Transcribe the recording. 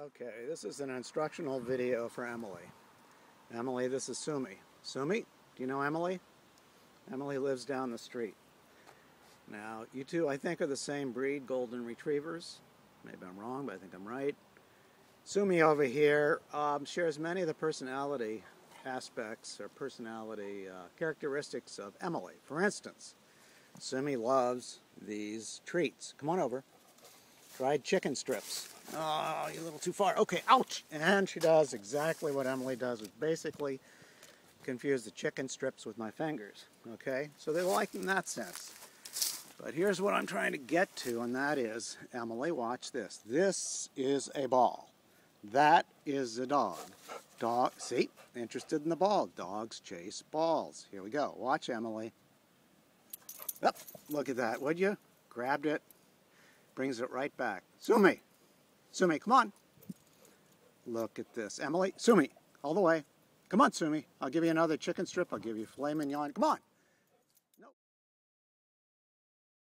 Okay, this is an instructional video for Emily. Emily, this is Sumi. Sumi, do you know Emily? Emily lives down the street. Now, you two, I think, are the same breed, golden retrievers. Maybe I'm wrong, but I think I'm right. Sumi over here shares many of the personality aspects or personality characteristics of Emily. For instance, Sumi loves these treats. Come on over. Fried chicken strips. Oh, you're a little too far. Okay, ouch! And she does exactly what Emily does, which basically confuse the chicken strips with my fingers. Okay, so they like in that sense. But here's what I'm trying to get to, and that is, Emily, watch this. This is a ball. That is a dog. Dog, see? Interested in the ball. Dogs chase balls. Here we go. Watch, Emily. Up, look at that, would you? Grabbed it. Brings it right back. Sumi! Sumi, come on. Look at this. Emily, Sumi, all the way. Come on, Sumi. I'll give you another chicken strip. I'll give you filet mignon. Come on.